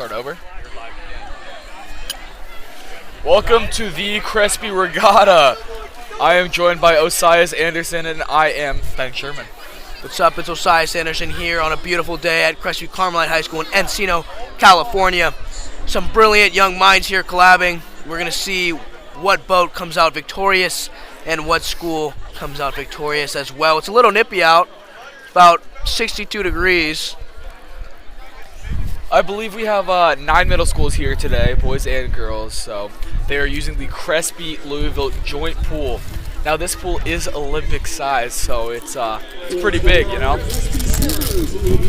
Start over. Welcome to the Crespi Regatta. I am joined by Osias Anderson, and I am Ben Sherman. What's up? It's Osias Anderson here on a beautiful day at Crespi Carmelite High School in Encino, California. Some brilliant young minds here collabing. We're going to see what boat comes out victorious and what school comes out victorious as well. It's a little nippy out, about 62 degrees. I believe we have 9 middle schools here today, boys and girls. So they are using the Crespi Louisville joint pool. Now this pool is Olympic size, so it's pretty big, you know.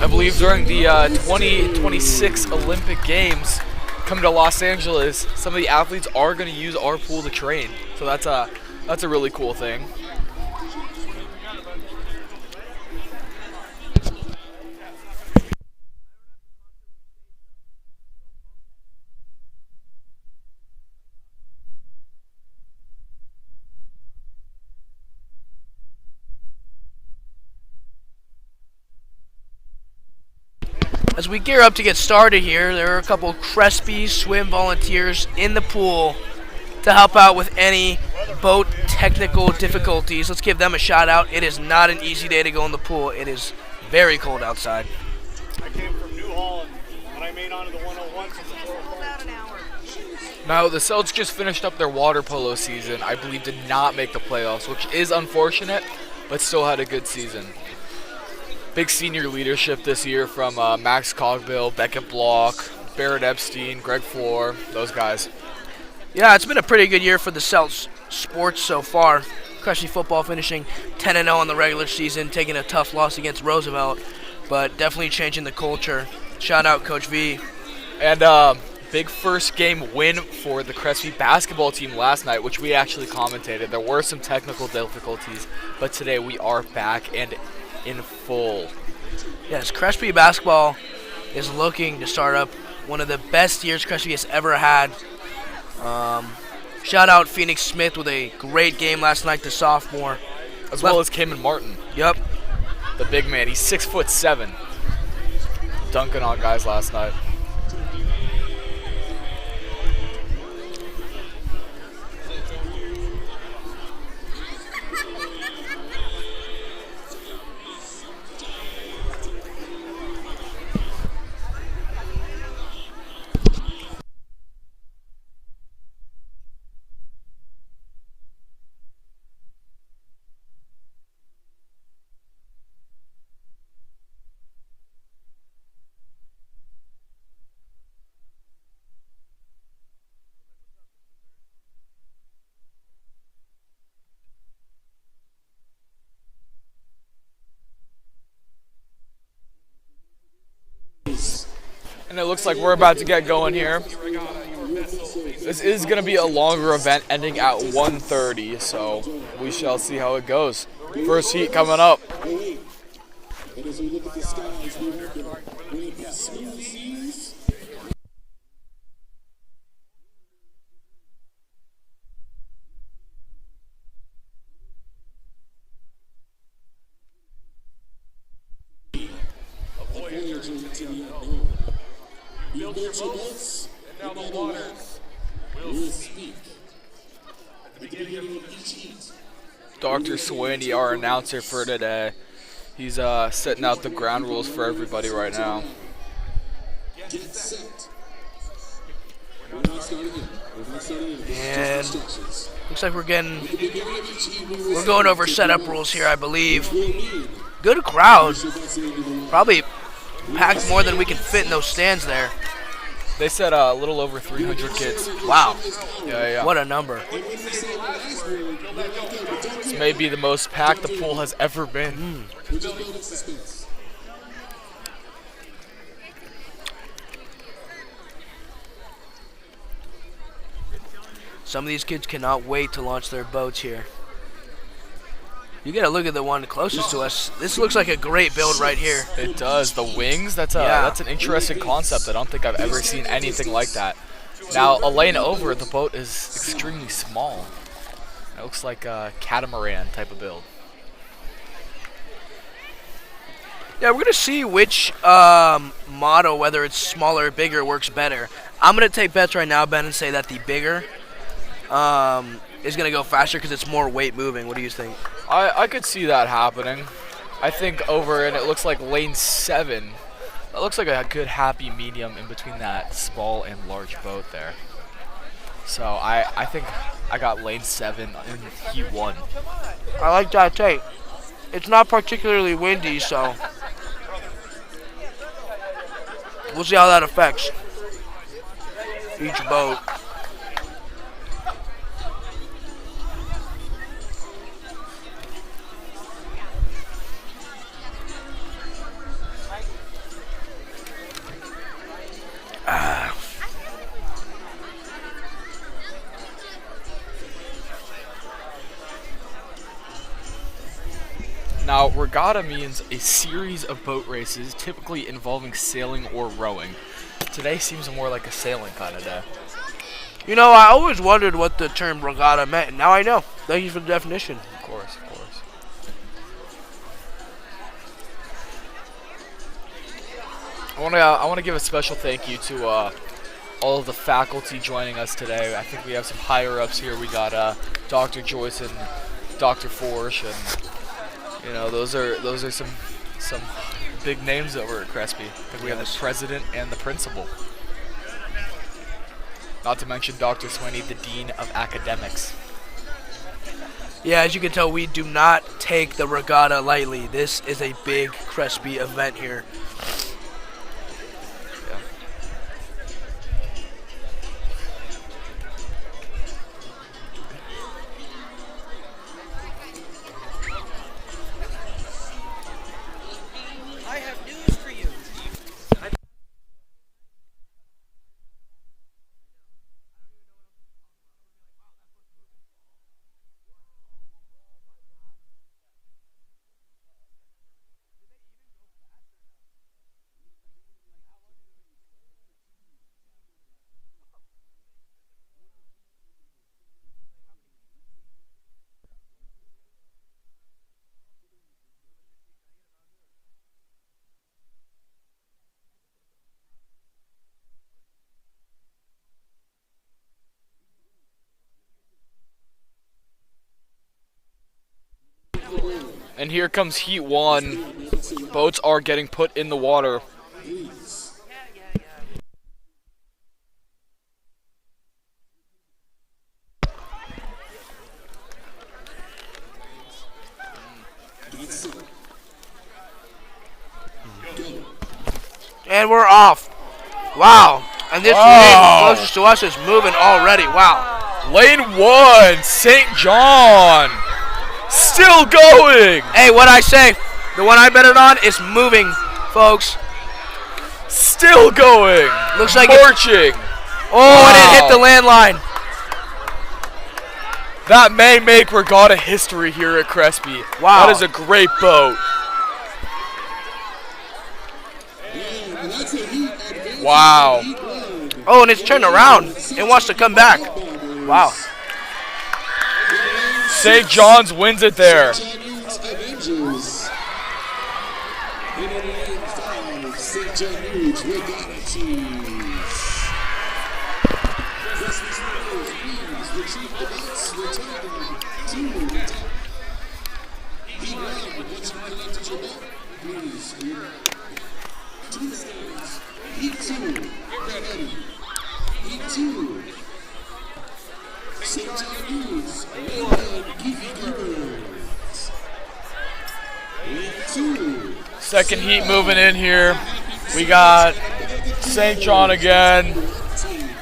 I believe during the 2026 Olympic Games coming to Los Angeles, some of the athletes are going to use our pool to train. So that's a really cool thing. As we gear up to get started here, there are a couple Crespi swim volunteers in the pool to help out with any boat technical difficulties. Let's give them a shout out. It is not an easy day to go in the pool. It is very cold outside. I came from New Holland, and I made onto the 101 since the 405. Now, the Celtics just finished up their water polo season. I believe did not make the playoffs, which is unfortunate, but still had a good season. Big senior leadership this year from Max Cogbill, Beckett Block, Barrett Epstein, Greg Floor, those guys. Yeah, it's been a pretty good year for the Celts sports so far. Crespi football finishing 10-0 in the regular season, taking a tough loss against Roosevelt, but definitely changing the culture. Shout out Coach V. And big first game win for the Crespi basketball team last night, which we actually commentated. There were some technical difficulties, but today we are back and in full. Yes, Crespi basketball is looking to start up one of the best years Crespi has ever had. Shout out Phoenix Smith with a great game last night, the sophomore. As well as Cayman Martin. Yep. The big man, he's 6'7", dunking on guys last night. And it looks like we're about to get going here. This is going to be a longer event ending at 1:30, so we shall see how it goes. First heat coming up. Build your boats, and now the waters will speak. At the beginning of each heat, Dr. Swaney, our announcer for today, he's setting out the ground rules for everybody right now. get set. And looks like we're going over setup rules here, I believe. Good crowd. Probably packed more than we can fit in those stands there. They said a little over 300 kids. Wow. Yeah. What a number. This may be the most packed the pool has ever been. Some of these kids cannot wait to launch their boats here. You gotta look at the one closest to us. This looks like a great build right here. It does. The wings, that's an interesting concept. I don't think I've ever seen anything like that. Now, a lane over, the boat is extremely small. It looks like a catamaran type of build. Yeah, we're gonna see which model, whether it's smaller or bigger, works better. I'm gonna take bets right now, Ben, and say that the bigger is gonna go faster because it's more weight moving. What do you think? I could see that happening. I think over, and it looks like lane 7. That looks like a good happy medium in between that small and large boat there. So I think I got lane 7 in heat 1. I like that take. It's not particularly windy, so we'll see how that affects each boat. Now, regatta means a series of boat races, typically involving sailing or rowing. Today seems more like a sailing kind of day. You know, I always wondered what the term regatta meant, and now I know. Thank you for the definition. Of course, of course. I want to give a special thank you to all of the faculty joining us today. I think we have some higher ups here. We got Dr. Joyce and Dr. Forsch, and you know, those are some big names over at Crespi. I think we have the president and the principal. Not to mention Dr. Swinney, the dean of academics. Yeah, as you can tell, we do not take the regatta lightly. This is a big Crespi event here. I have news for you. And here comes heat 1. Boats are getting put in the water. And we're off. Wow. And this lane closest to us is moving already. Wow. Lane 1, St. John. Still going. Hey, what I say, the one I betted on is moving, folks. Still going. Looks like marching. Oh, and it hit the landline. That may make regatta history here at Crespi. Wow. That is a great boat. Wow. Oh, and it's turned around. It wants to come back. Wow. St. John's wins it there. Second heat moving in here. We got St. John again,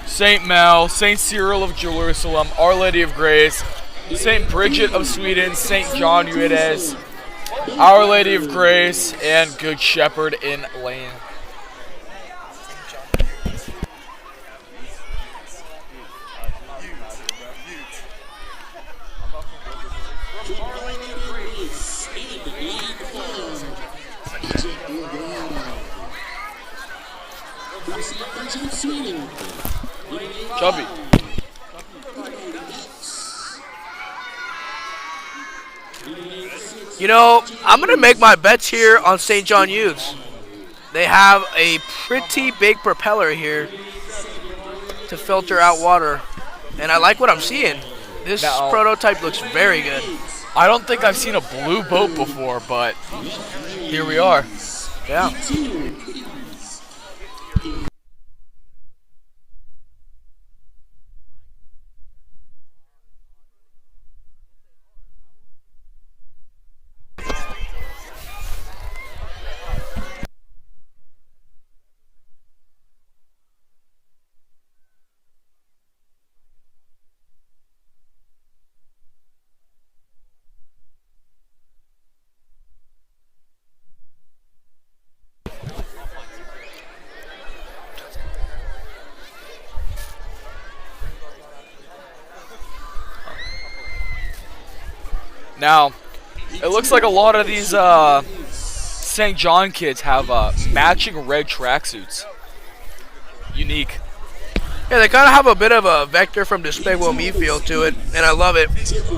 St. Mel, St. Cyril of Jerusalem, Our Lady of Grace, St. Bridget of Sweden, St. John Eudes, Our Lady of Grace, and Good Shepherd in lane. Chubby. You know, I'm going to make my bets here on St. John Youths. They have a pretty big propeller here to filter out water. And I like what I'm seeing. This Now- prototype looks very good. I don't think I've seen a blue boat before, but here we are. Yeah. Now, it looks like a lot of these St. John kids have matching red tracksuits. Unique. Yeah, they kind of have a bit of a Vector from Despicable Me feel to it, and I love it.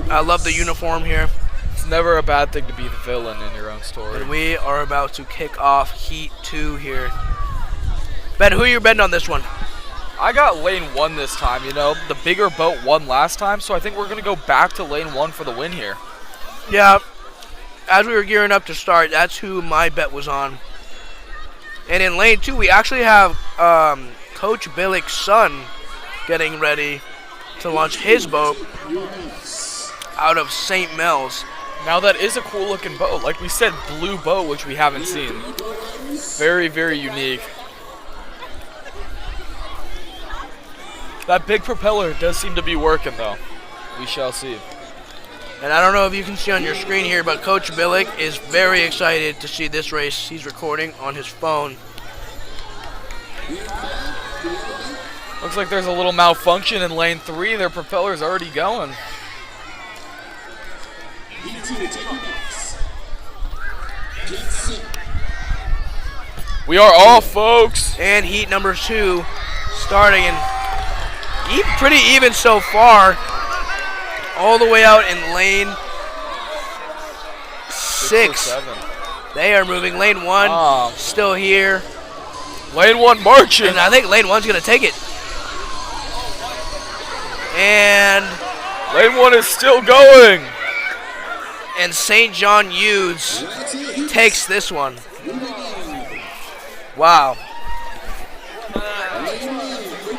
I love the uniform here. It's never a bad thing to be the villain in your own story. And we are about to kick off Heat 2 here. Ben, who are you betting on this one? I got lane 1 this time, you know. The bigger boat won last time, so I think we're going to go back to lane 1 for the win here. Yeah, as we were gearing up to start, that's who my bet was on. And in lane 2, we actually have Coach Billick's son getting ready to launch his boat out of St. Mel's. Now that is a cool looking boat. Like we said, blue boat, which we haven't seen. Very, very unique. That big propeller does seem to be working though. We shall see. And I don't know if you can see on your screen here, but Coach Billick is very excited to see this race. He's recording on his phone. Looks like there's a little malfunction in lane 3. Their propeller's already going. We are off, folks. And heat number 2 starting, and pretty even so far. All the way out in lane 6. 7. They are moving. Lane 1 still here. Lane 1 marching. And I think lane 1's going to take it. And Lane 1 is still going. St. John Youths takes this one. Wow.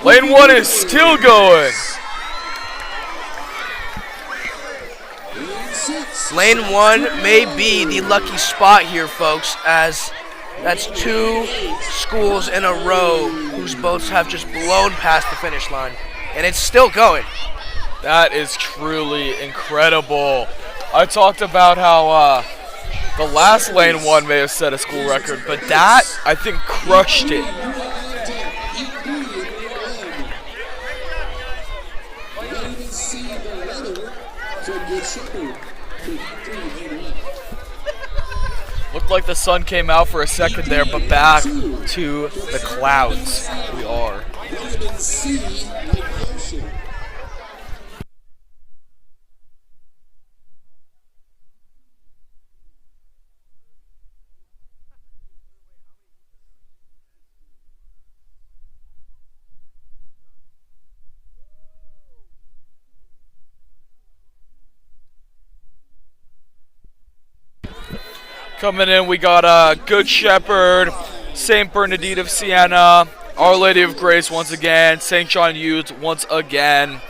Lane 1 is still going. Lane 1 may be the lucky spot here, folks, as that's 2 schools in a row whose boats have just blown past the finish line. And it's still going. That is truly incredible. I talked about how the last lane 1 may have set a school record, but that, I think, crushed it. Looked like the sun came out for a second there, but back to the clouds we are. Coming in, we got Good Shepherd, St. Bernardine of Siena, Our Lady of Grace once again, St. John Youth once again,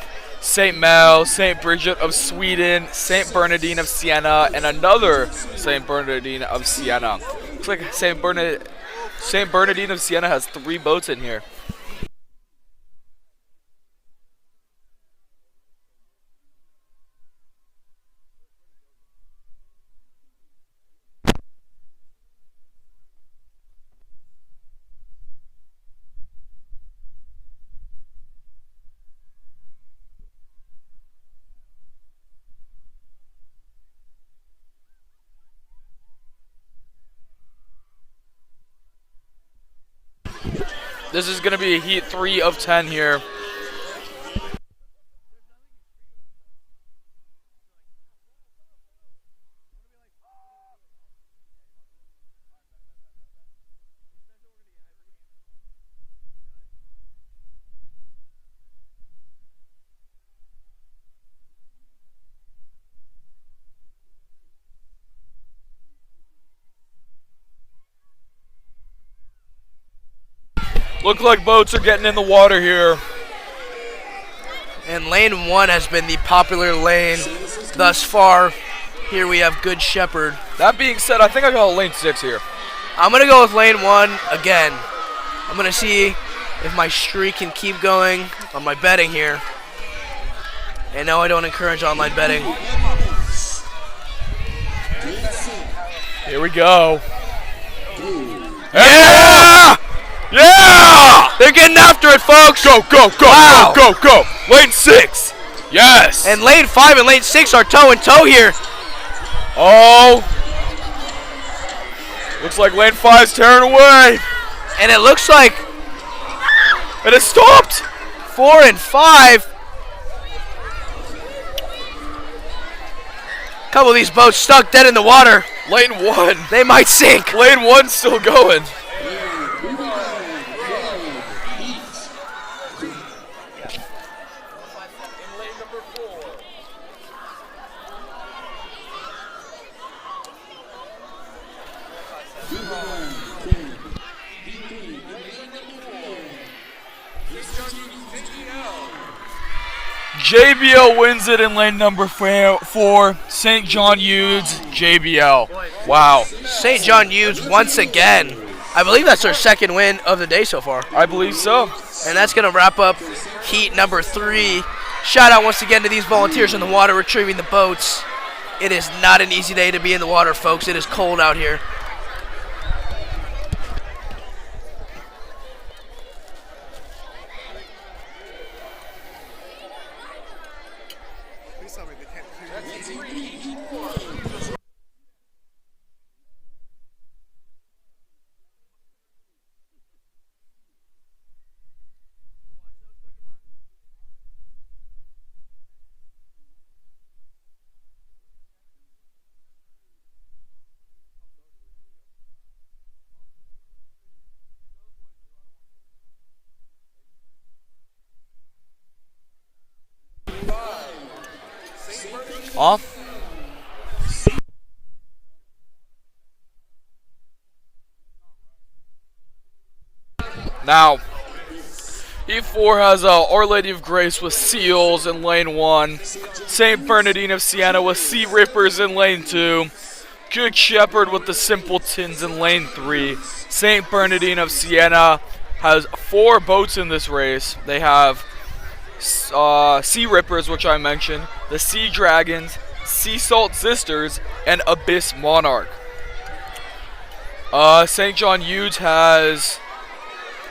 St. Mel, St. Bridget of Sweden, St. Bernardine of Siena, and another St. Bernardine of Siena. Looks like St. Bernardine of Siena has 3 boats in here. This is going to be a heat 3 of 10 here. Look like boats are getting in the water here. And lane 1 has been the popular lane thus far. Here we have Good Shepherd. That being said, I think I got a lane 6 here. I'm going to go with lane 1 again. I'm going to see if my streak can keep going on my betting here. And no, I don't encourage online betting. Here we go. Yeah! Yeah! They're getting after it, folks. Go, go, go, Wow. go, go, go. Lane 6. Yes. And lane 5 and lane 6 are toe and toe here. Oh. Looks like lane 5's tearing away. And it looks like And it stopped. 4 and 5. Couple of these boats stuck dead in the water. Lane 1. They might sink. Lane 1's still going. JBL wins it in lane number 4. St. John Eudes, JBL. Wow. St. John Eudes once again. I believe that's their second win of the day so far. I believe so. And that's going to wrap up heat number 3. Shout out once again to these volunteers in the water retrieving the boats. It is not an easy day to be in the water, folks. It is cold out here. Off. Now, E4 has Our Lady of Grace with Seals in lane 1. St. Bernardine of Siena with Sea Rippers in lane 2. Good Shepherd with the Simpletons in lane 3. St. Bernardine of Siena has 4 boats in this race. They have Sea Rippers, which I mentioned, the Sea Dragons, Sea Salt Sisters, and Abyss Monarch. St. John Eudes has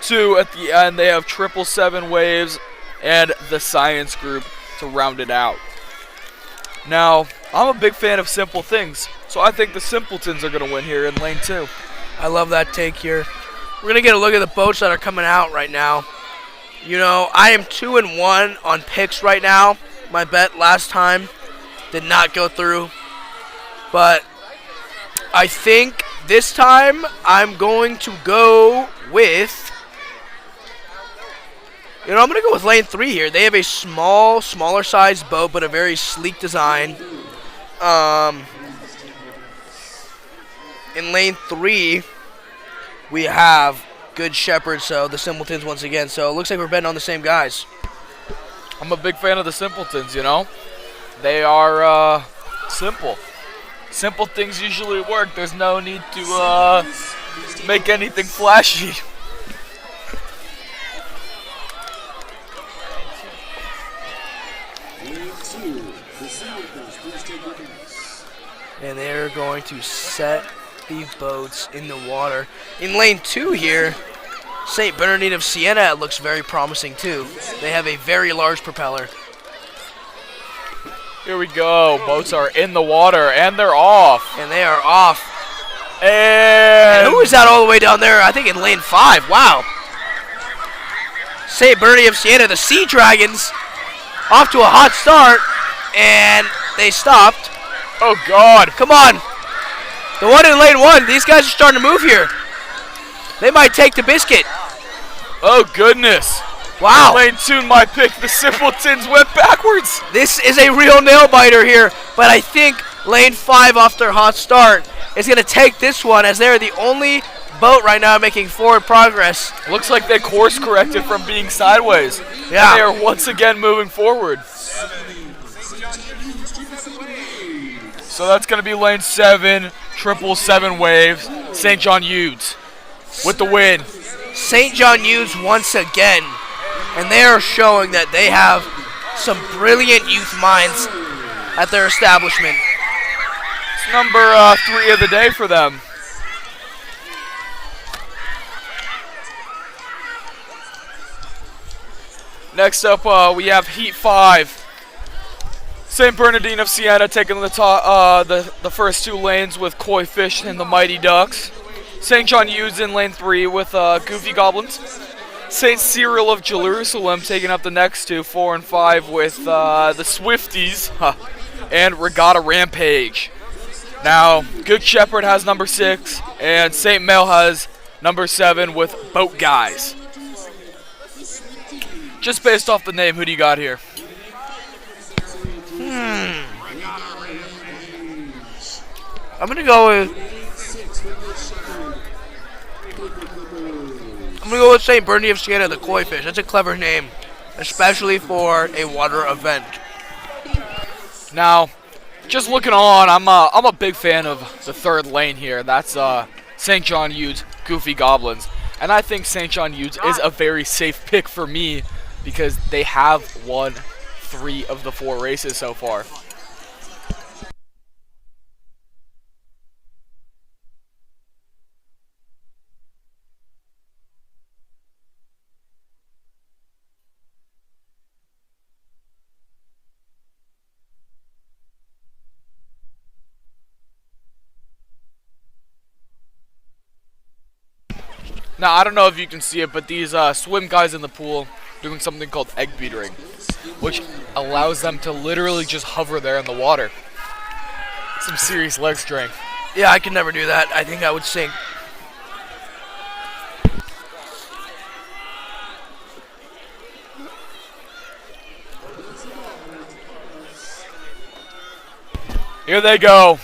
2 at the end. They have 777 Waves and the Science Group to round it out. Now, I'm a big fan of Simple Things, so I think the Simpletons are going to win here in lane 2. I love that take here. We're going to get a look at the boats that are coming out right now. You know, I am 2-1 on picks right now. My bet last time did not go through. But I think this time I'm going to go with... I'm going to go with lane 3 here. They have a smaller size boat, but a very sleek design. In lane 3, we have Good Shepherd, so the Simpletons once again. So it looks like we're betting on the same guys. I'm a big fan of the Simpletons, you know. They are simple. Simple things usually work. There's no need to make anything flashy. And they're going to set the boats in the water. In lane 2 here, St. Bernardine of Siena looks very promising too. They have a very large propeller. Here we go. Boats are in the water, and they're off. And they are off. And who is that all the way down there? I think in lane 5. Wow. St. Bernardine of Siena, the Sea Dragons, off to a hot start, and they stopped. Oh, God. Come on. The one in lane 1, these guys are starting to move here. They might take the biscuit. Oh, goodness. Wow. Lane 2, my pick. The Simpletons went backwards. This is a real nail biter here, but I think lane 5 off their hot start is going to take this one as they're the only boat right now making forward progress. Looks like they course corrected from being sideways. Yeah. And they are once again moving forward. So that's going to be lane 7, 777 waves. St. John Eudes with the win. St. John Eudes once again. And they are showing that they have some brilliant youth minds at their establishment. It's number 3 of the day for them. Next up, we have Heat 5. St. Bernardine of Siena taking the top, the first 2 lanes with Koi Fish and the Mighty Ducks. St. John Eudes in lane 3 with Goofy Goblins. St. Cyril of Jerusalem taking up the next 2, 4 and 5 with the Swifties and Regatta Rampage. Now, Good Shepherd has number 6 and St. Mel has number 7 with Boat Guys. Just based off the name, who do you got here? I'm gonna go with St. Bernardine of Siena, the Koi Fish. That's a clever name, especially for a water event. Now, just looking on, I'm a big fan of the 3rd lane here. That's St. John Eudes, Goofy Goblins, and I think St. John Eudes is a very safe pick for me because they have won 3 of the 4 races so far. Now, I don't know if you can see it, but these swim guys in the pool doing something called egg beatering, which allows them to literally just hover there in the water. Some serious leg strength. Yeah, I could never do that. I think I would sink. Here they go.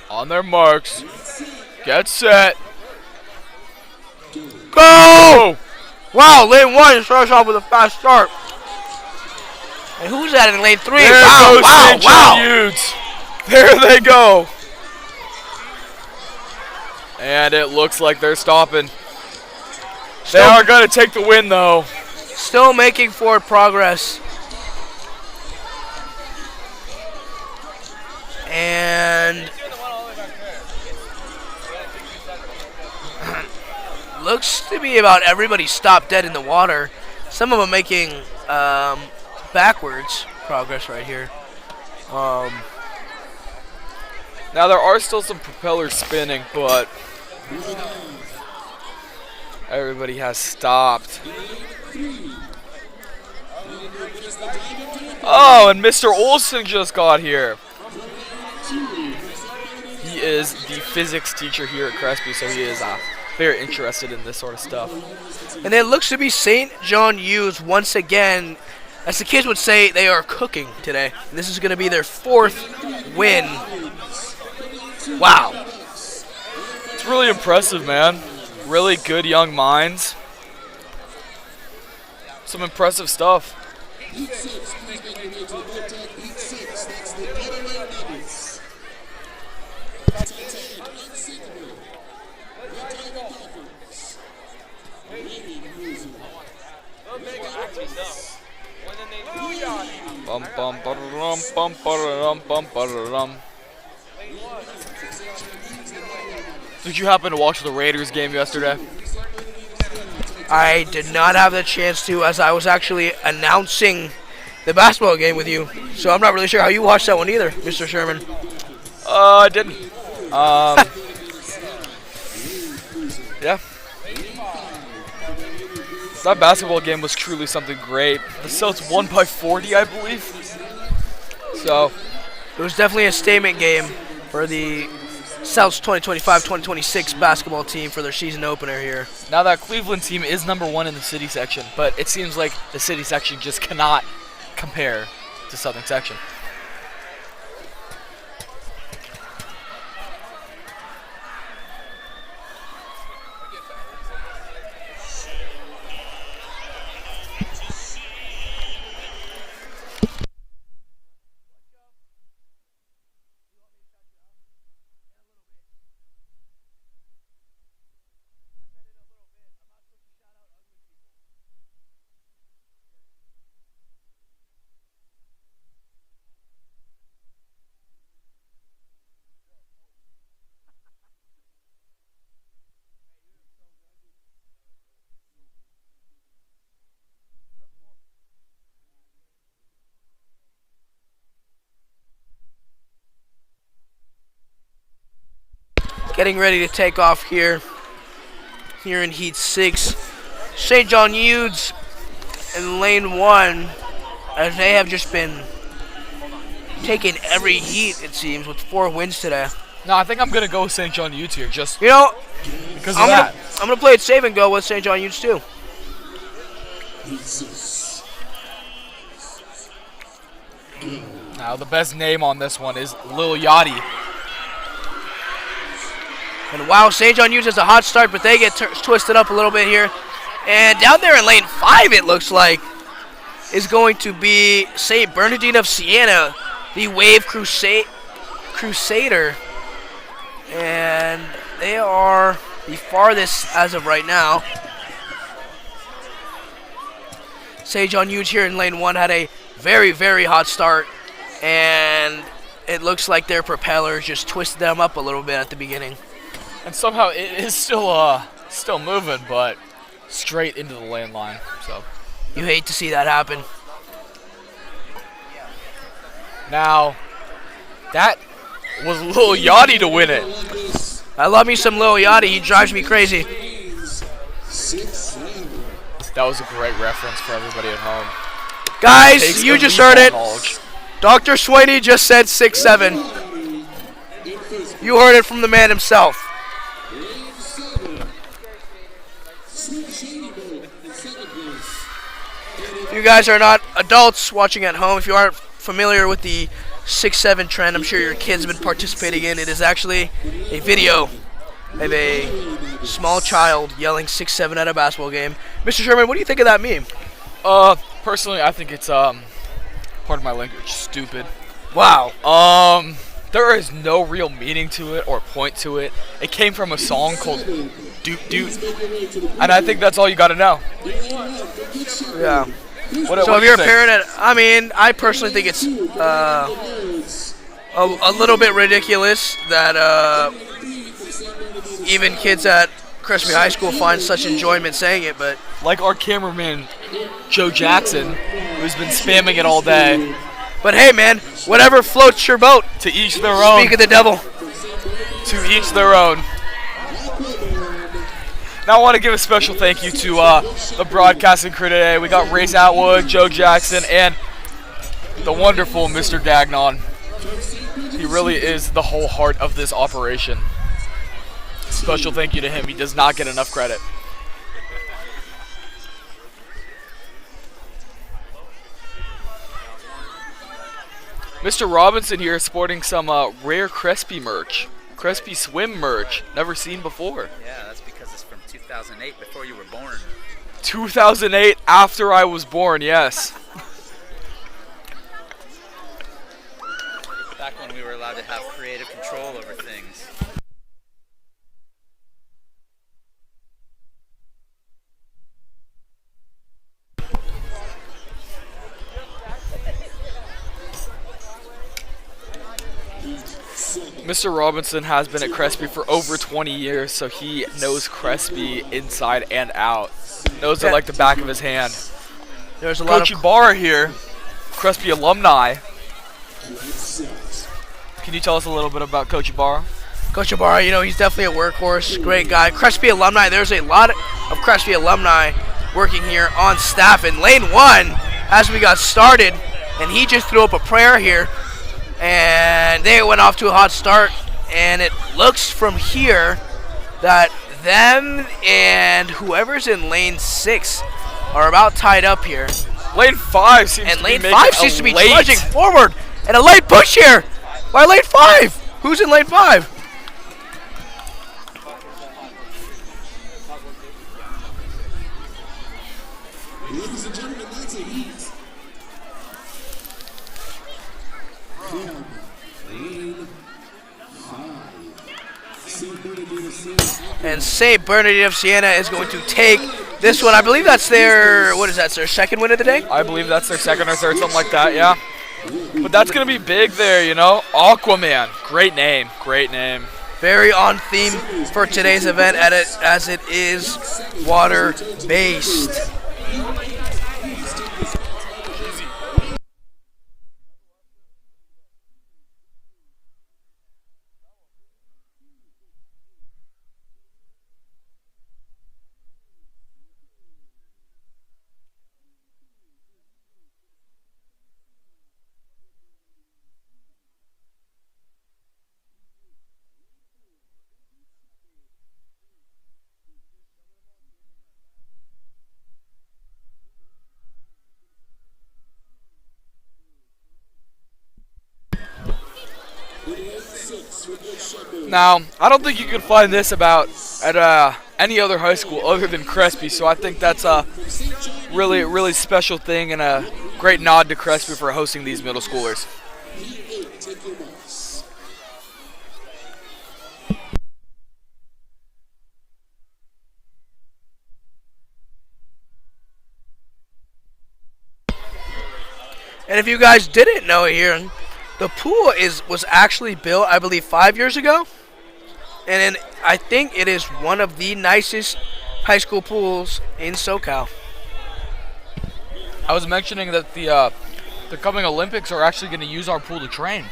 On their marks, get set, go! Wow, lane 1 starts off with a fast start. And who's that in lane 3? There Wow, goes wow, St. wow. John Eudes. There they go. And it looks like they're stopping. They are going to take the win, though. Still making forward progress. And looks to be about everybody stopped dead in the water. Some of them making backwards progress right here. Now there are still some propellers spinning, but everybody has stopped. Oh, and Mr. Olson just got here. He is the physics teacher here at Crespi, so he is very interested in this sort of stuff. And it looks to be St. John Eudes once again. As the kids would say, they are cooking today. This is going to be their 4th win. Wow. It's really impressive, man. Really good young minds. Some impressive stuff. Bum bum ba-da-dum, bum ba-da-dum, bum ba-da-dum. Did you happen to watch the Raiders game yesterday? I did not have the chance to, as I was actually announcing the basketball game with you. So I'm not really sure how you watched that one either, Mr. Sherman. I didn't. Yeah. That basketball game was truly something great. The Celtics won by 40, I believe. So, it was definitely a statement game for the South's 2025-2026 basketball team for their season opener here. Now that Cleveland team is #1 in the city section, but it seems like the city section just cannot compare to Southern section. Getting ready to take off here in Heat 6. St. John Eudes in Lane 1, as they have just been taking every heat, it seems, with 4 wins today. No, I think I'm going to go with St. John Utes here just You know, because of that. I'm gonna play it safe and go with St. John Eudes too. Now, the best name on this one is Lil Yachty. And wow, St. John Eudes has a hot start, but they get twisted up a little bit here. And down there in lane 5, it looks like, is going to be St. Bernardine of Siena, the Wave Crusader. And they are the farthest as of right now. St. John Eudes here in lane 1 had a very, very hot start. And it looks like their propellers just twisted them up a little bit at the beginning. And somehow it is still moving, but straight into the lane line. So You hate to see that happen. now, that was Lil Yachty to win it. I love me some Lil Yachty. He drives me crazy. That was a great reference for everybody at home. Guys, Takes you the just leap heard on it. knowledge. Dr. Swaney just said 6'7". You heard it from the man himself. If you guys are not adults watching at home, if you aren't familiar with the 6'7" trend, I'm sure your kids have been participating in. It is actually a video of a small child yelling 6'7" at a basketball game. Mr. Sherman, what do you think of that meme? Personally, I think it's pardon my language, stupid. Wow. There is no real meaning to it or point to it. It came from a song called Doot Doot, and I think that's all you got to know. Yeah. What So do if you you're a think? parent, I personally think it's a little bit ridiculous that even kids at Crespi High School find such enjoyment saying it, but Like our cameraman, Joe Jackson, who's been spamming it all day. hey man, whatever floats your boat. To each their own. Speak of the devil. To each their own. Now I want to give a special thank you to the broadcasting crew today. We got Race Atwood, Joe Jackson, and the wonderful Mr. Gagnon. He really is the whole heart of this operation. Special thank you to him. He does not get enough credit. Mr. Robinson here is sporting some rare Crespi merch. Crespi swim merch. Never seen before. Yeah, that's because it's from 2008, before you were born. 2008, after I was born, yes. Back when we were allowed to have creative control over things. Mr. Robinson has been at Crespi for over 20 years, so he knows Crespi inside and out. Knows it like the back of his hand. There's a lot Coach of Ibarra here, Crespi alumni. Can you tell us a little bit about Coach Ibarra? Coach Ibarra, he's definitely a workhorse, great guy. Crespi alumni, there's a lot of Crespi alumni working here on staff in lane 1 as we got started, and he just threw up a prayer here, and they went off to a hot start, and it looks from here that them and whoever's in lane 6 are about tied up here. Lane 5 seems And to lane be 5 seems to be late. trudging forward. And a late push here by lane 5. Who's in lane 5? Ladies and gentlemen, that's a heat. From lane 5, St. Bernardine of Siena. And St. Bernardine of Siena is going to take this one. I believe that's their, what is that, their second win of the day? I believe that's their second or third, something like that, yeah. But that's going to be big there, you know. Aquaman, great name, great name. Very on theme for today's event as it is water-based. Now, I don't think you can find this about at any other high school other than Crespi, so I think that's a really, really special thing and a great nod to Crespi for hosting these middle schoolers. Take your marks. And if you guys didn't know here, the pool was actually built, I believe, 5 years ago. And I think it is one of the nicest high school pools in SoCal. I was mentioning that the coming Olympics are actually going to use our pool to train.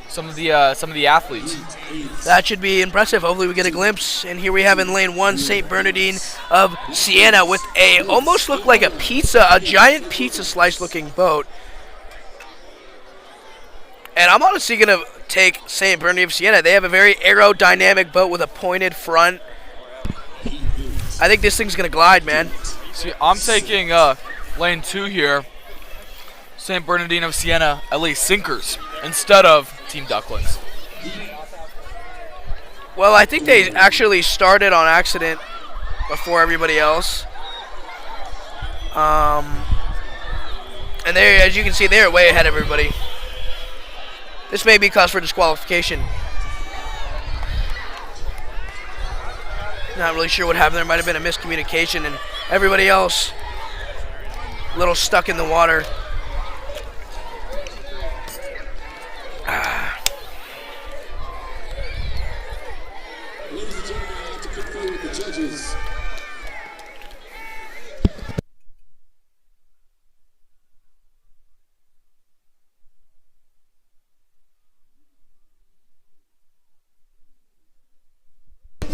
Some of the athletes. That should be impressive. Hopefully we get a glimpse. And here we have in lane 1, St. Bernardine of Siena with a almost looked like a giant pizza slice looking boat. And I'm honestly going to take St. Bernardine of Siena. They have a very aerodynamic boat with a pointed front. I think this thing's going to glide, man. See, I'm taking lane 2 here. St. Bernardine of Siena, at least sinkers, instead of Team Ducklings. Well, I think they actually started on accident before everybody else. And they, as you can see, they're way ahead of everybody. This may be cause for disqualification. Not really sure what happened. There might have been a miscommunication, and everybody else a little stuck in the water. Ladies and gentlemen, I'd like to confer with the judges.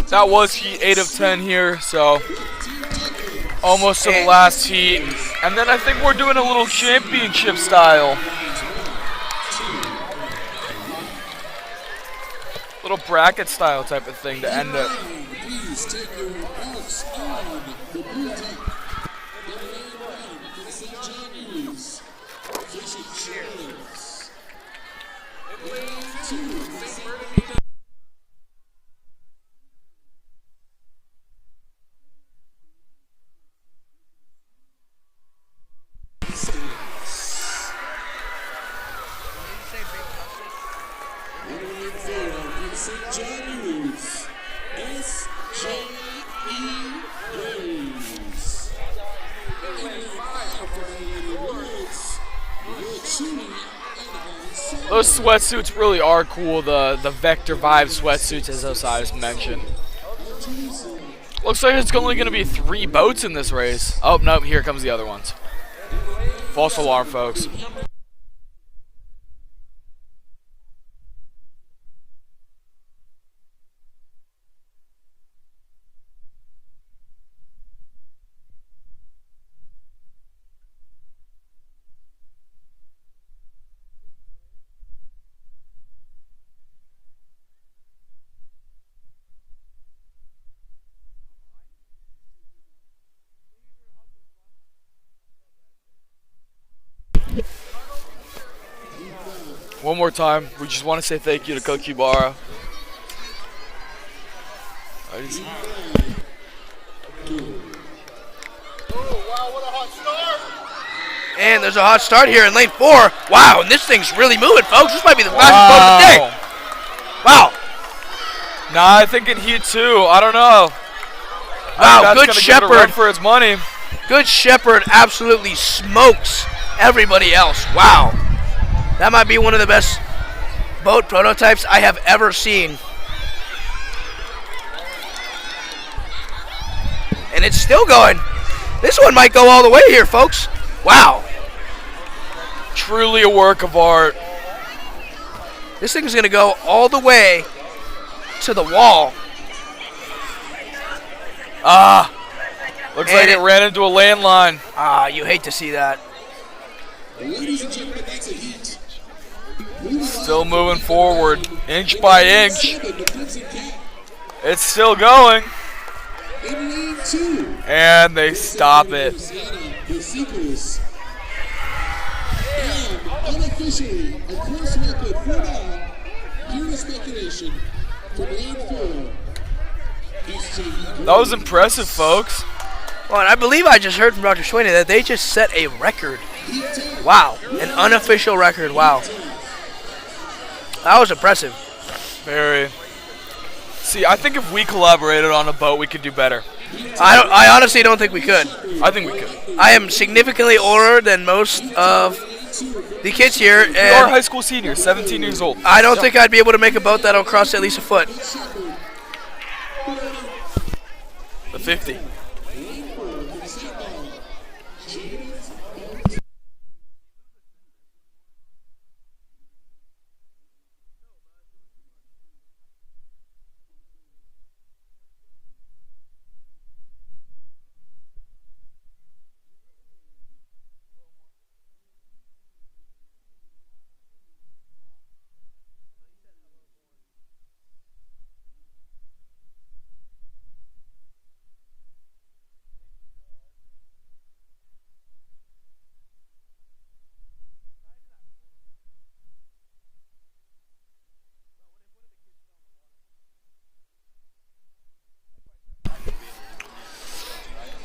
That was heat 8 of 10 here, so almost to the last heat. And then I think we're doing a little championship style. Little bracket style type of thing to end it. Please take your marks on the blue team. The lane 1 for St. John News. Fishing Cheers. Lane 2, St. Bernardine. St. John News, S.J.E. Games. Those sweatsuits really are cool, the Vector Vibe sweatsuits, as Osiris mentioned. Looks like it's only going to be 3 boats in this race. Oh, nope, here comes the other ones. False alarm, folks. One more time, we just want to say thank you to Coach Ibarra. And there's a hot start here in lane 4. Wow, and this thing's really moving, folks. This might be the fastest boat of the day. Wow. Nah, I think in Heat 2, I don't know. Wow, Good Get a Shepherd. run for his money. Good Shepherd absolutely smokes everybody else. Wow. That might be one of the best boat prototypes I have ever seen. And it's still going. This one might go all the way here, folks. Wow. Truly a work of art. This thing's going to go all the way to the wall. Looks like it ran into a landline. You hate to see that. Ladies and gentlemen, that's a heat. Still moving forward, inch by inch. 7, the Crimson Cat. It's still going. In lane 2. And they stop it. The Seekers. And unofficially, a course record for now. Pure speculation from lane 4. That was impressive, folks. Well, and I believe I just heard from Dr. Sweeney that they just set a record. Wow, an unofficial record. Wow. That was impressive. Very. See, I think if we collaborated on a boat, we could do better. I honestly don't think we could. I think we could. I am significantly older than most of the kids here, We are and high school seniors, 17 years old. I don't think I'd be able to make a boat that'll cross at least a foot. The 50.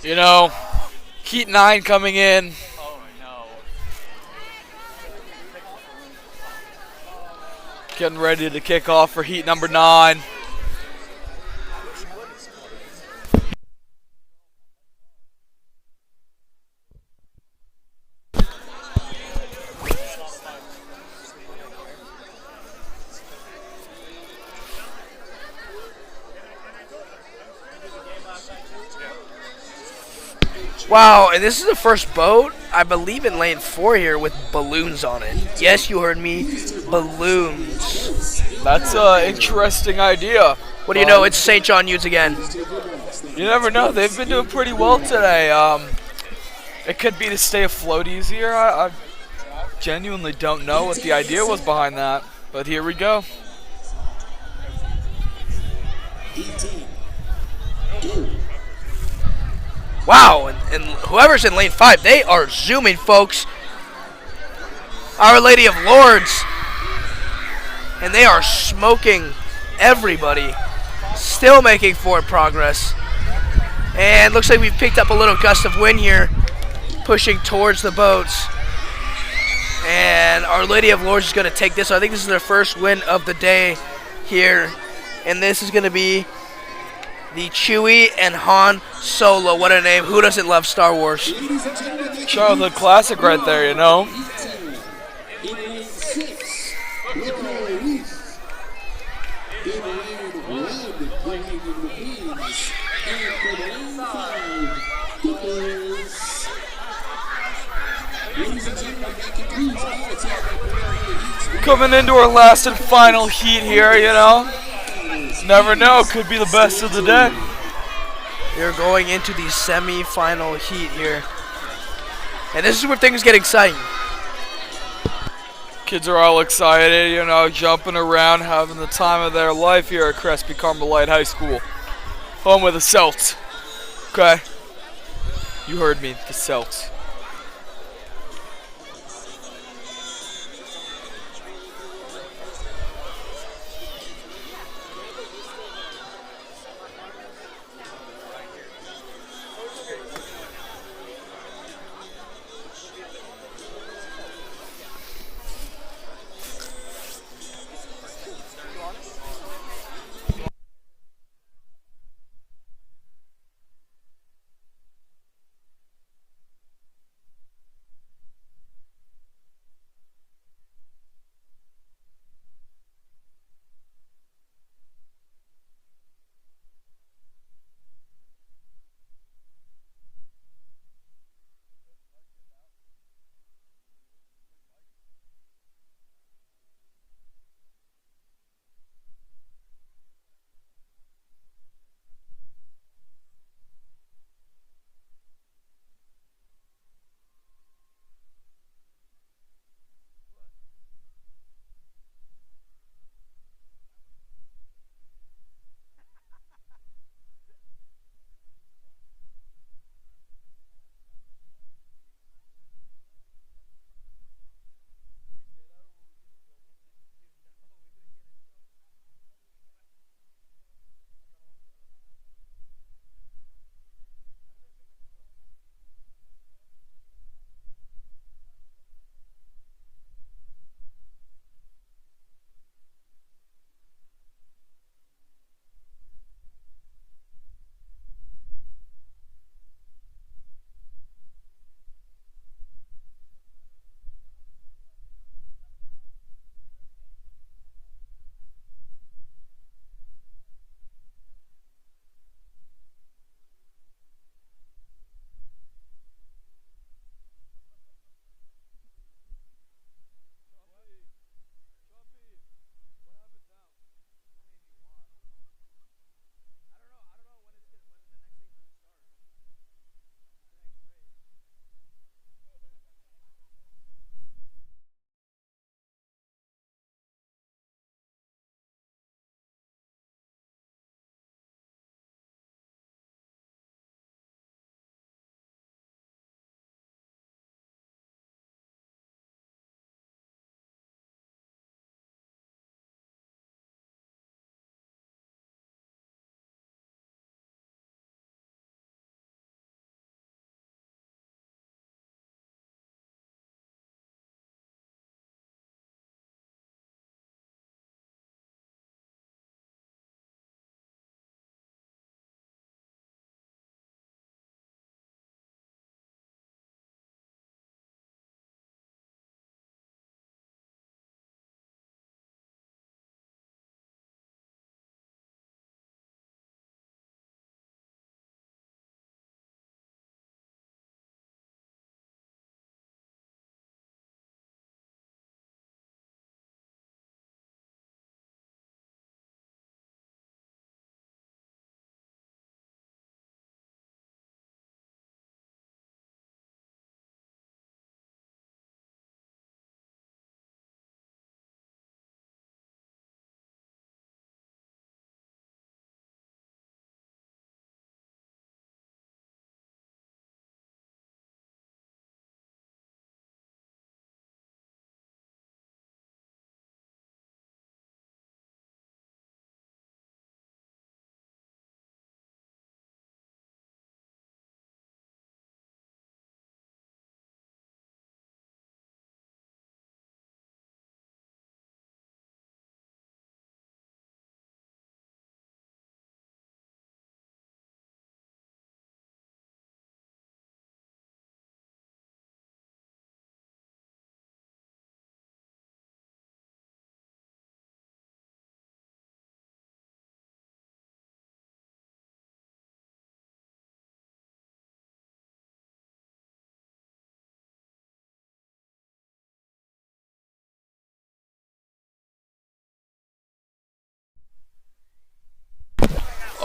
You know, Heat 9 coming in. Oh no. Getting ready to kick off for Heat number 9. Wow, and this is the first boat, I believe, in lane 4 here with balloons on it. Yes, you heard me, balloons. That's an interesting idea. What do you know? It's St. John Utes again. You never know. They've been doing pretty well today. It could be to stay afloat easier. I genuinely don't know what the idea was behind that. But here we go. Wow, and whoever's in lane 5, they are zooming, folks. Our Lady of Lords. And they are smoking everybody. Still making forward progress. And looks like we've picked up a little gust of wind here, pushing towards the boats. And Our Lady of Lords is going to take this. So I think this is their first win of the day here. And this is going to be the Chewie and Han Solo. What a name. Who doesn't love Star Wars? Childhood classic right there, you know. In lane 6, Nicole Reese. In lane 1, playing in the Queens. And from lane 5, Gooders. Ladies and gentlemen, that concludes our attack. Coming into our last and final heat here, you know. Never know, could be the best of the day. They're going into the semi-final heat here. And this is where things get exciting. Kids are all excited, you know, jumping around, having the time of their life here at Crespi Carmelite High School. Home with the Celts. Okay? You heard me, the Celts.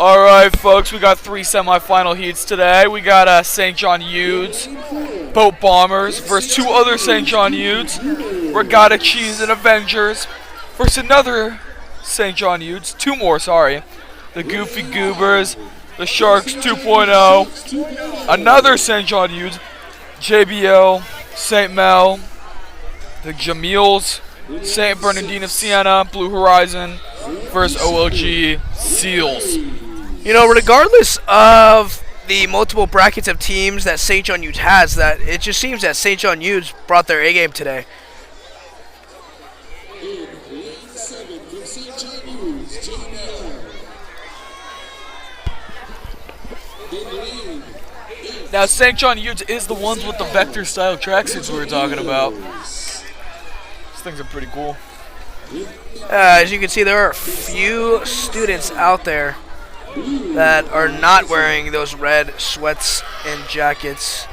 All right, folks, we got 3 semifinal heats today. We got St. John Udes, Boat Bombers versus 2 other St. John Udes, Regatta Cheese and Avengers versus another St. John Udes, 2 more, sorry. The Goofy Goobers, the Sharks 2.0, another St. John Udes, JBL, St. Mel, the Jamils, St. Bernardine of Siena, Blue Horizon versus OLG Seals. You know, regardless of the multiple brackets of teams that St. John Udes has, that it just seems that St. John Udes brought their A game today. In lane 7 from St. John Udes, JBL. In lane 8. Now, St. John Udes is the ones with the vector-style tracksuits we were talking about. These things are pretty cool. As you can see, there are a few students out there that are not wearing those red sweats and jackets.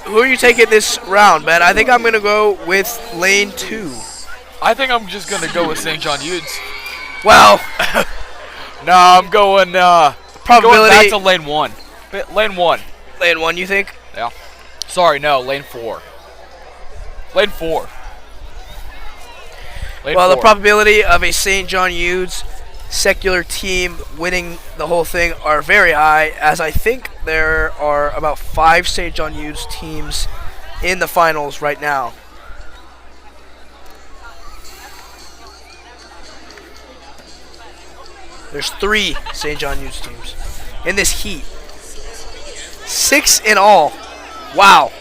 Who are you taking this round, Ben? I think I'm going to go with lane 2. I think I'm just going to go with St. John Udes. Well, Nah, I'm going back probability. to lane 1. Lane 1. Lane 1, you think? Yeah. Sorry, no, lane 4. Lane 4. Lane Well, 4. the probability of a St. John Udes secular team winning the whole thing are very high, as I think there are about 5 St. John Udes teams in the finals right now. There's 3 St. John Udes teams in this heat. 6 in all. Wow.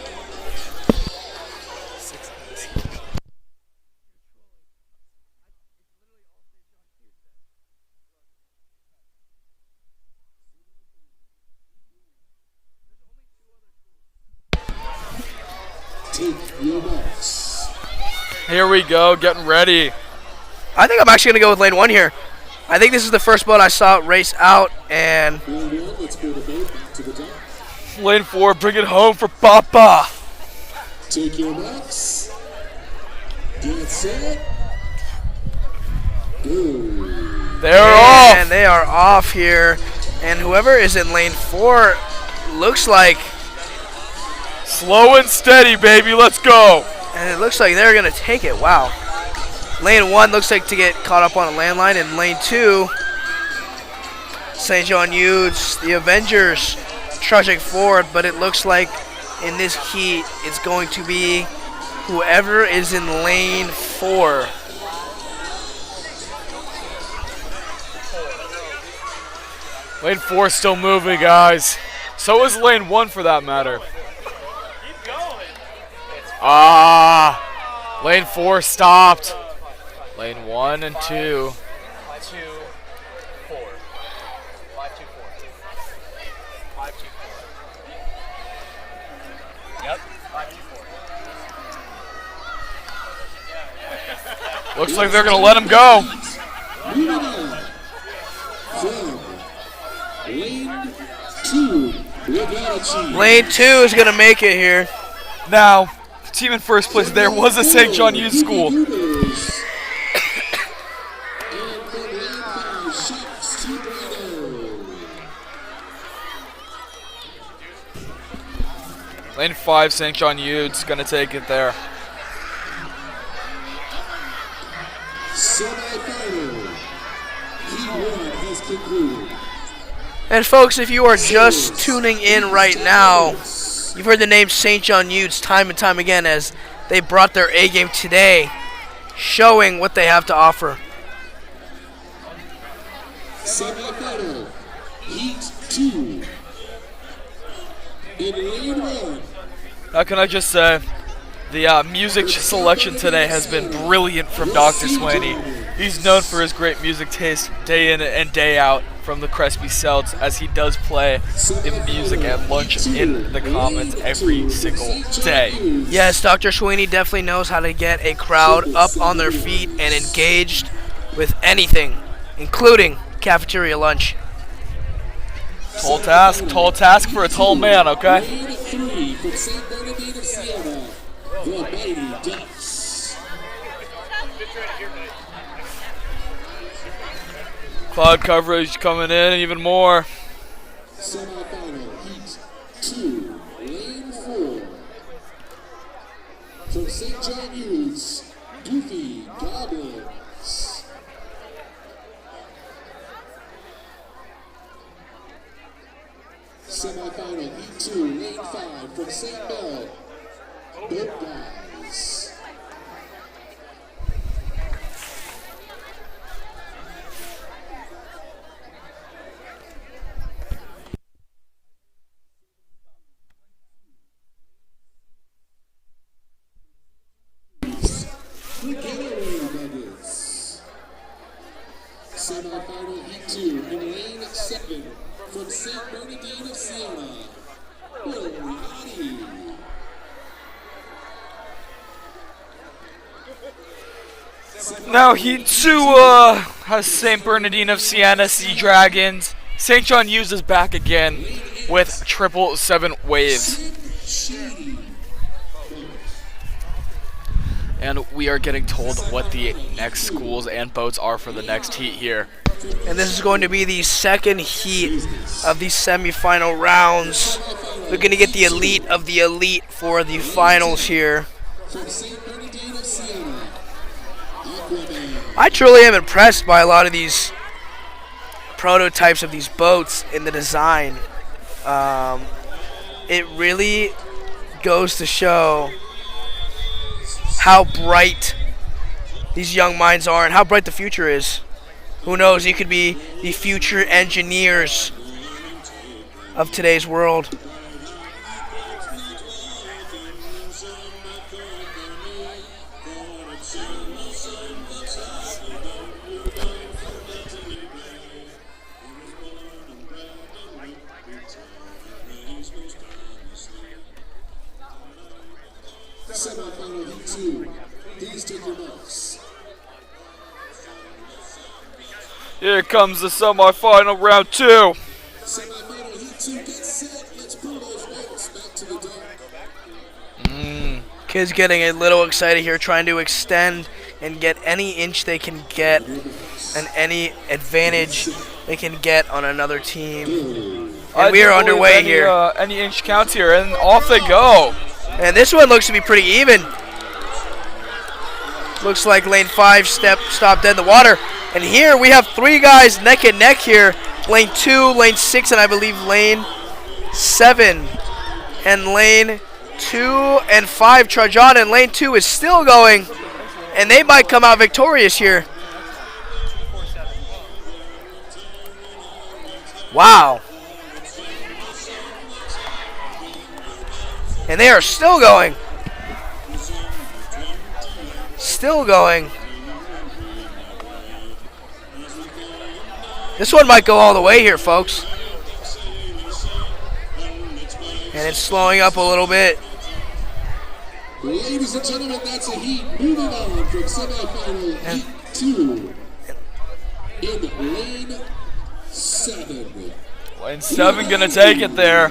Take your marks. Here we go, getting ready. I think I'm actually going to go with lane 1 here. I think this is the first boat I saw race out, and Lane 1, let's pull the boat back to the dock. Lane 4, bring it home for Papa. Take your marks. Get set. Go. They're off. and they are off here. And whoever is in lane 4 looks like, Slow and steady, baby. Let's go. and it looks like they're going to take it. Wow. Lane 1 looks like to get caught up on a landline, and lane 2, St. John Udes, the Avengers, trudging forward, but it looks like in this heat it's going to be whoever is in lane 4. Lane 4 is still moving, guys. So is lane 1 for that matter. Ah, lane 4 stopped. Lane 1 and 2. 5-2-4. 5-2-4. 5-2-4. Yep. 5-2-4. Looks like they're gonna let him go. Moving on from lane 2, Regatta Cheese. Lane 2 is going to make it here. Now, the team in first place there was a St. John Youth School. Hooters. And from lane 5, Sharks 2.0. Lane 5, St. John Youth's gonna take it there. Semi-final. Heat 1 has concluded. And folks, if you are just tuning in right now, you've heard the name St. John Udes time and time again as they brought their A game today, showing what they have to offer. Semi-final. Heat 2. In lane 1. How can I just say, the music selection today has been brilliant from Dr. Swaney. He's known for his great music taste day in and day out from the Crespi Celts, as he does play in music at lunch in the Commons every single day. Yes, Dr. Sweeney definitely knows how to get a crowd up on their feet and engaged with anything, including cafeteria lunch. Tall task for a tall man, okay? Lane 3 from St. Bernardine of Siena. The Mighty Ducks. Cloud coverage coming in even more. Semifinal Heat 2, Lane 4. From St. John Youths, Goofy Goblins. Semifinal Heat 2, Lane 5. From St. Bell, Boat Guys. The Getaway Nuggets. Semifinal Heat 2 in Lane 7 from St. Bernardine of Siena, Billy Hottie. Now Heat 2 has St. Bernardine of Siena Sea Dragons. St. John Hughes is back again with 777 waves. Shady. And we are getting told what the next schools and boats are for the next heat here. And this is going to be the second heat of the semifinal rounds. We're going to get the elite of the elite for the finals here. From St. Bernardine of Siena, Aquaman. I truly am impressed by a lot of these prototypes of these boats in the design. It really goes to show how bright these young minds are and how bright the future is. Who knows, you could be the future engineers of today's world. Semifinal Heat 2. Please take your marks. Here comes the semifinal round 2. Semifinal Heat 2, get set. Let's pull those boats back to the dock. Kids getting a little excited here, trying to extend and get any inch they can get and any advantage they can get on another team. And we are underway here. Any inch counts here, and off they go. And this one looks to be pretty even. Looks like lane 5 stopped dead in the water. And here we have 3 guys neck and neck here. Lane 2, lane 6, and I believe lane 7. And lane 2 and 5 trudge on, and lane 2 is still going. And they might come out victorious here. Wow. And they are still going. Still going. This one might go all the way here, folks. And it's slowing up a little bit. Ladies and gentlemen, that's a heat. Moving on from semifinal Heat 2 in lane 7. Lane 7 gonna take it there.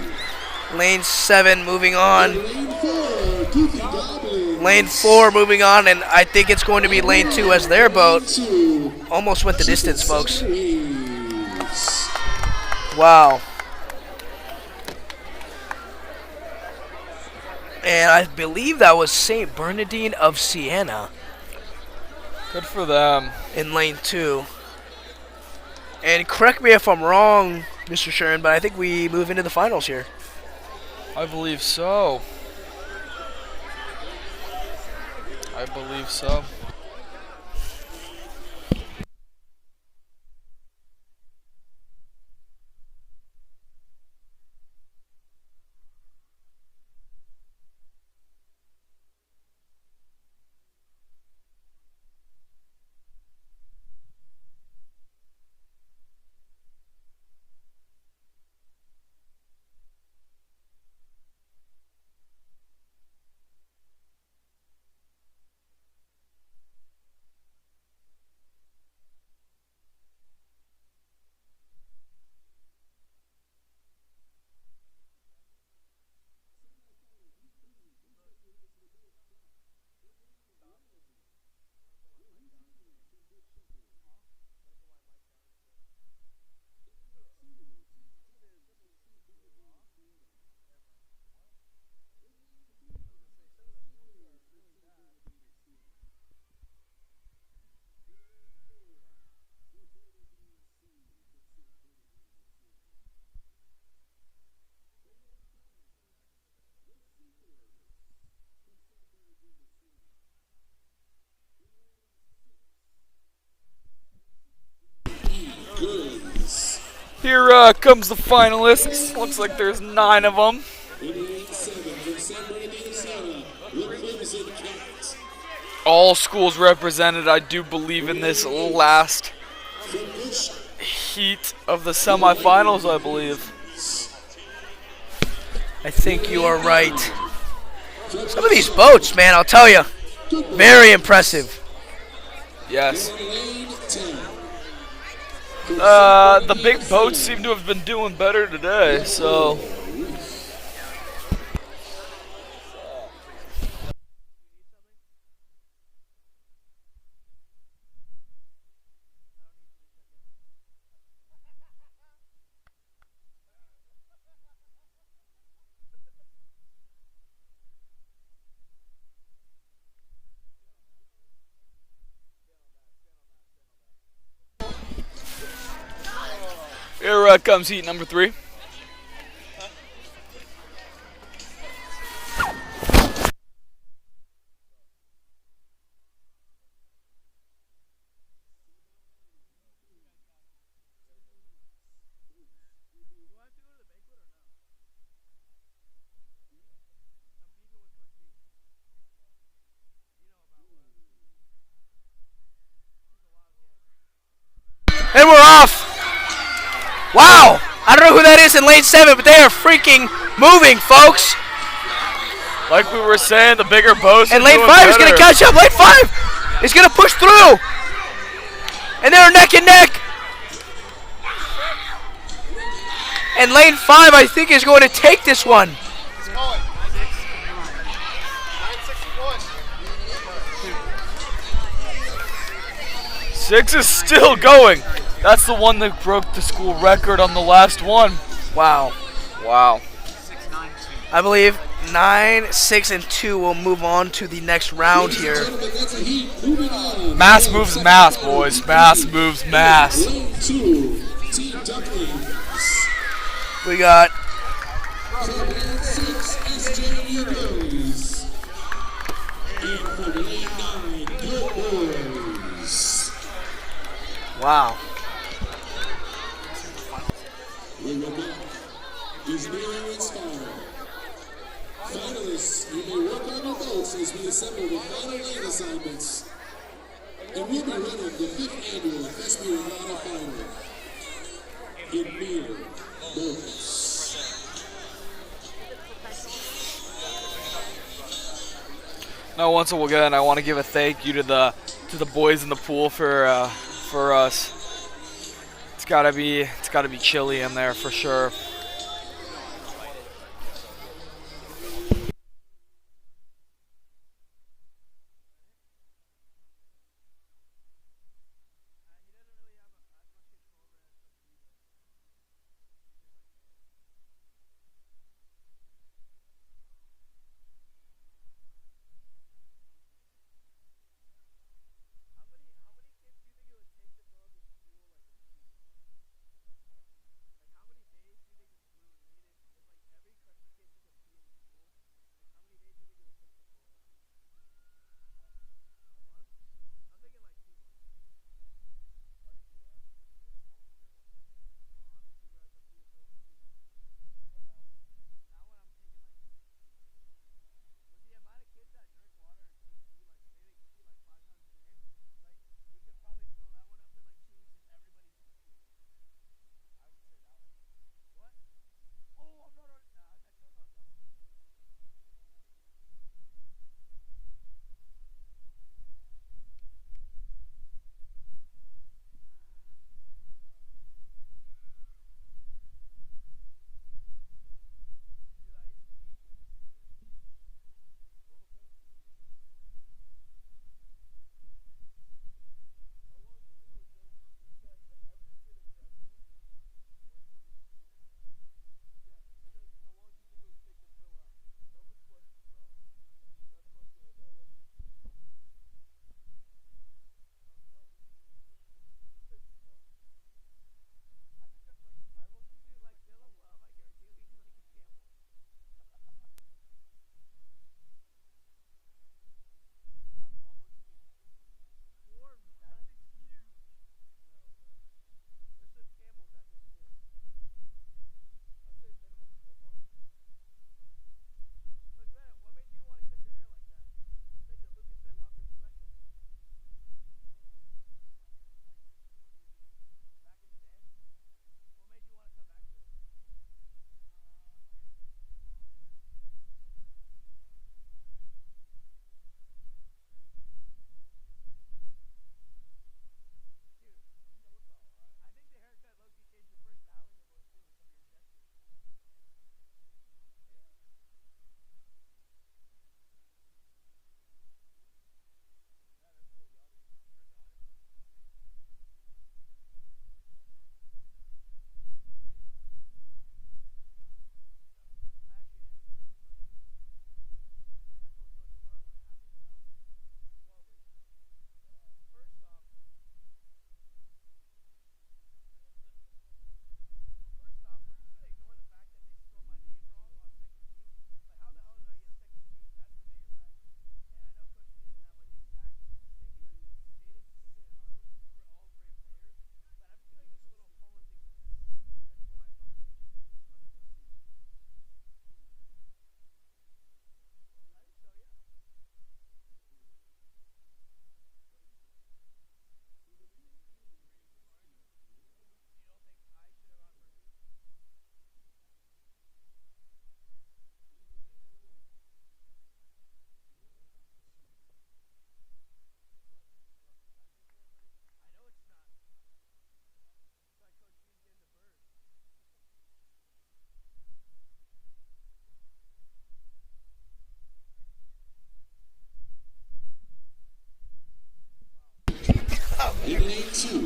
Lane 7 moving on. Lane 4, Goofy Goblins. Lane 4 moving on, and I think it's going to be lane 2 as their boat. 2. Almost went the distance, folks. Waves. Wow. And I believe that was St. Bernardine of Siena Good for them. in lane 2. And correct me if I'm wrong, Mr. Sherman, but I think we move into the finals here. I believe so. I believe so. Here comes the finalists. Looks like there's 9 of them. In lane 7 from San Bernardino, Santa, the Crimson Cat. All schools represented, I do believe, in this last From Bush, heat of the semifinals, I believe. I think you are right. Some of these boats, man, I'll tell you, very impressive. Yes. lane 10. The big boats seem to have been doing better today, so. Here comes heat number 3. And we're off. Wow. I don't know who that is in lane 7, but they are freaking moving, folks. Like we were saying, the bigger boats. And are lane doing 5 is going to better. catch up. Lane 5 is going to push through. And they're neck and neck. And lane 5, I think, is going to take this one. 6 is still going. That's the one that broke the school record on the last one. Wow. Wow. I believe 9, 6, and 2 will move on to the next round here. Gentlemen, that's a heat. Moving on. Mass moves mass, boys. Mass moves mass. Lane 2, Team Ducklings. We got From lane 6, SJU Girls. And from lane 9, Good Boys. wow. We will back. Is near its final. Finalists, you may work on your boats as we assemble the final lane assignments. And we'll be running the 5th annual Crespi Regatta final in mere moments. Now, once again, I want to give a thank you to the boys in the pool for us. It's gotta be chilly in there for sure.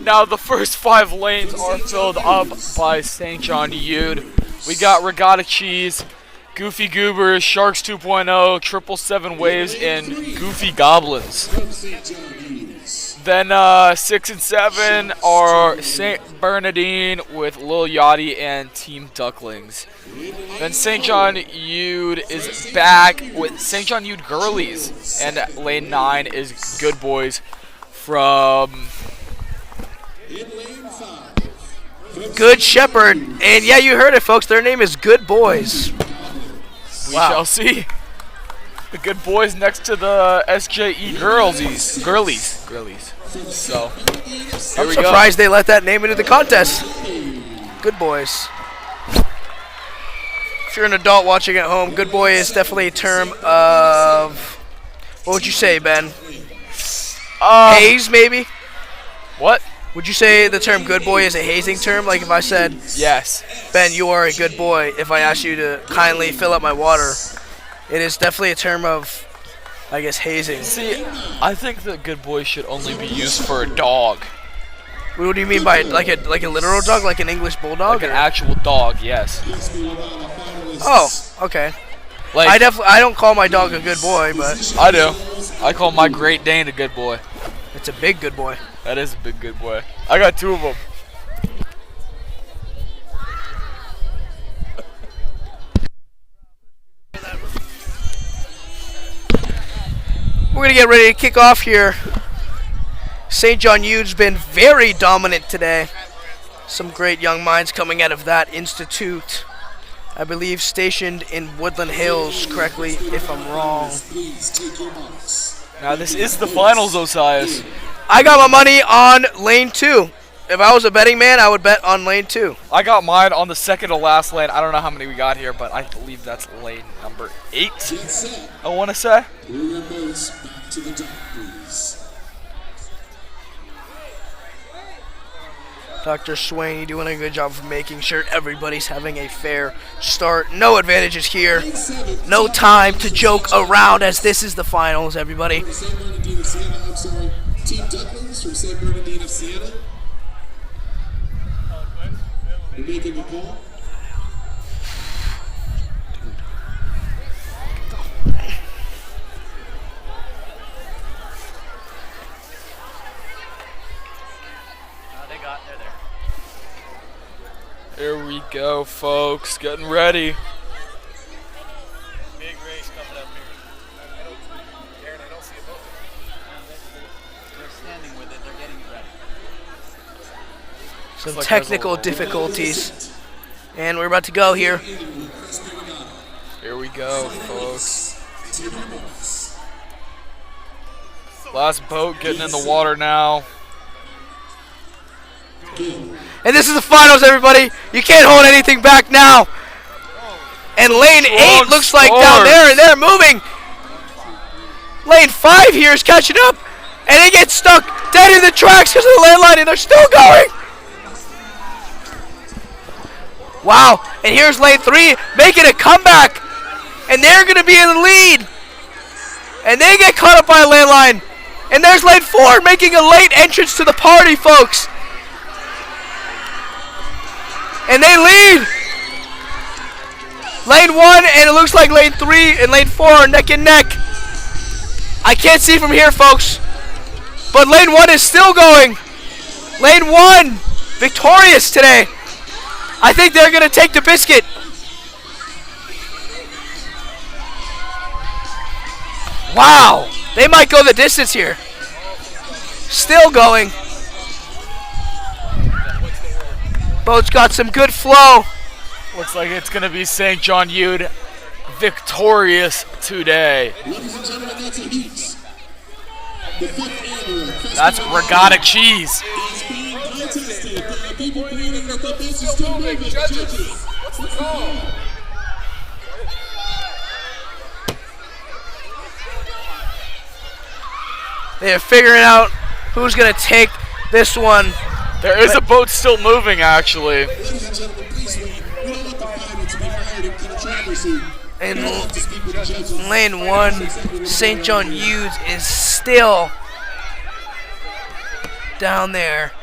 Now the first 5 lanes are filled up by St. John Eude. We got Regatta Cheese, Goofy Goobers, Sharks 2.0, 777 Waves, and Goofy Goblins. Then 6 and 7 are St. Bernardine with Lil Yachty and Team Ducklings. Then St. John Eude is back with St. John Eude Girlies, and lane 9 is Good Boys from Good Shepherd. And yeah, you heard it, folks. Their name is Good Boys. We shall see. The Good Boys next to the SJE Girlies. So, I'm surprised they let that name into the contest. Good Boys. If you're an adult watching at home, good boy is definitely a term of, what would you say, Ben? Haze, maybe? What? Would you say the term good boy is a hazing term? Like if I said, yes, Ben, you are a good boy, if I asked you to kindly fill up my water, it is definitely a term of, I guess, hazing. See, I think that good boy should only be used for a dog. What do you mean by like a literal dog, like an English bulldog? Like an actual dog, yes. Oh, okay. Like I don't call my dog a good boy, but I do. I call my Great Dane a good boy. it's a big good boy. That is a big good boy. I got 2 of them. We're going to get ready to kick off here. St. John Eude's been very dominant today. Some great young minds coming out of that institute. I believe stationed in Woodland Hills, correctly, if I'm wrong. Now this is the finals, Osias. I got my money on lane 2. If I was a betting man, I would bet on lane 2. I got mine on the second to last lane. I don't know how many we got here, but I believe that's lane number 8. I want to say. Dr. Swain, you doing a good job of making sure everybody's having a fair start. No advantages here. No time to joke around as this is the finals, everybody. Team Ducklings from St. Bernardine of Siena. You're making the call. They're there. Here we go, folks. Getting ready. Big race coming up here. Aaron, I don't see a boat. They're standing with it. They're getting it ready. Some like technical difficulties. And we're about to go here. Here we go, folks. Last boat getting in the water now. And this is the finals, everybody. You can't hold anything back now. And lane 8 looks like down there, and they're moving. Lane 5 here is catching up, and they get stuck dead in the tracks because of the landline, and they're still going. Wow, and here's lane 3 making a comeback, and they're going to be in the lead. And they get caught up by a landline. And there's lane 4 making a late entrance to the party, folks. And they lead. Lane 1, and it looks like lane 3 and lane 4 are neck and neck. I can't see from here, folks. But lane 1 is still going. Lane 1, victorious today. I think they're going to take the biscuit. Wow, they might go the distance here. Still going. Boat's got some good flow. Looks like it's going to be St. John Eude victorious today. Ladies and gentlemen, that's a heat. The 5th annual That's Regatta Cheese. is being contested by people believing that the boats are still moving. Judges, what's the call? They're figuring out who's going to take this one. There is a boat still moving, actually. Ladies and gentlemen, please wait. We don't want the final to be fired in controversy. In We have to speak with the judges. lane 1, St. John Eude is still down there.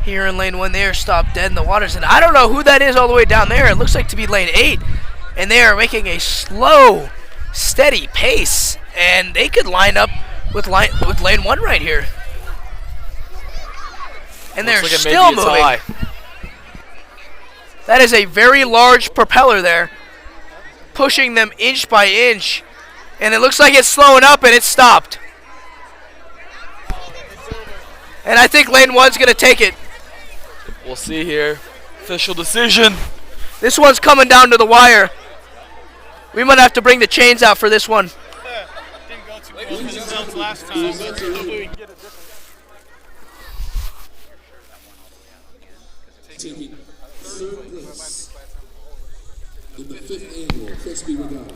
Here in lane 1, they are stopped dead in the waters. And I don't know who that is all the way down there. It looks like to be lane 8. And they are making a slow, steady pace. And they could line up with lane 1 right here. And they're Looks like it may still be a moving. tie. That is a very large propeller there, pushing them inch by inch. And it looks like it's slowing up, and it's stopped. And I think lane 1's going to take it. We'll see here. Official decision. This one's coming down to the wire. We might have to bring the chains out for this one. Didn't go too well with the belts last time. Hopefully we can get a different. Taking third place in the 5th annual Crespi Regatta.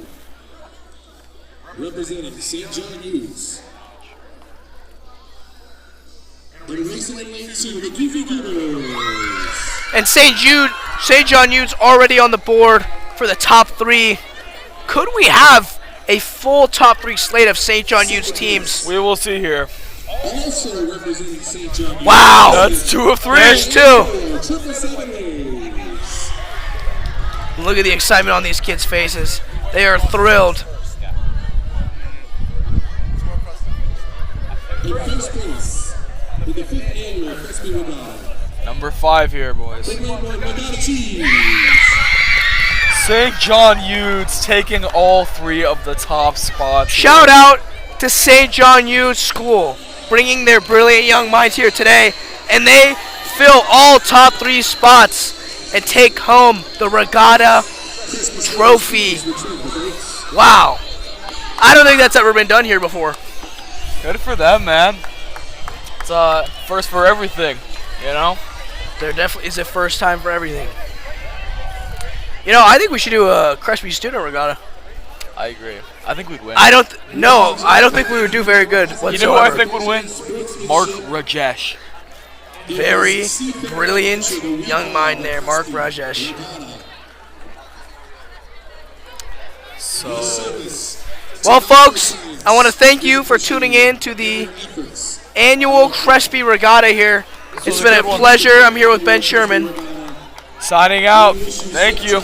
Representing St. John Hughes. And racing in lane 2, the Goofy Goobers. And St. John Hughes already on the board for the top 3. Could we have a full top 3 slate of St. John Hughes teams? We will see here. Also representing St. John Hughes. Wow! That's 2 of 3. There's 2. 777 A's. Look at the excitement on these kids' faces. They are thrilled. In first place, in the 5th annual Crespi Regatta. Number 5 here, boys. Lane 1, Regatta Cheese. St. John Hughes taking all 3 of the top spots. here. Shout out to St. John Hughes School, bringing their brilliant young minds here today, and they fill all top 3 spots and take home the Regatta trophy. Wow. I don't think that's ever been done here before. Good for them, man. It's first for everything, you know? There definitely is a first time for everything. You know, I think we should do a Crespi Student Regatta. I agree. I think we'd win. I don't think we would do very good whatsoever. You know who I think would win? Mark Rajesh. Very brilliant young mind there, Mark Rajesh. So, Well, folks, I want to thank you for tuning in to the annual Crespi Regatta here. It's been a pleasure. I'm here with Ben Sherman. signing out. Thank you.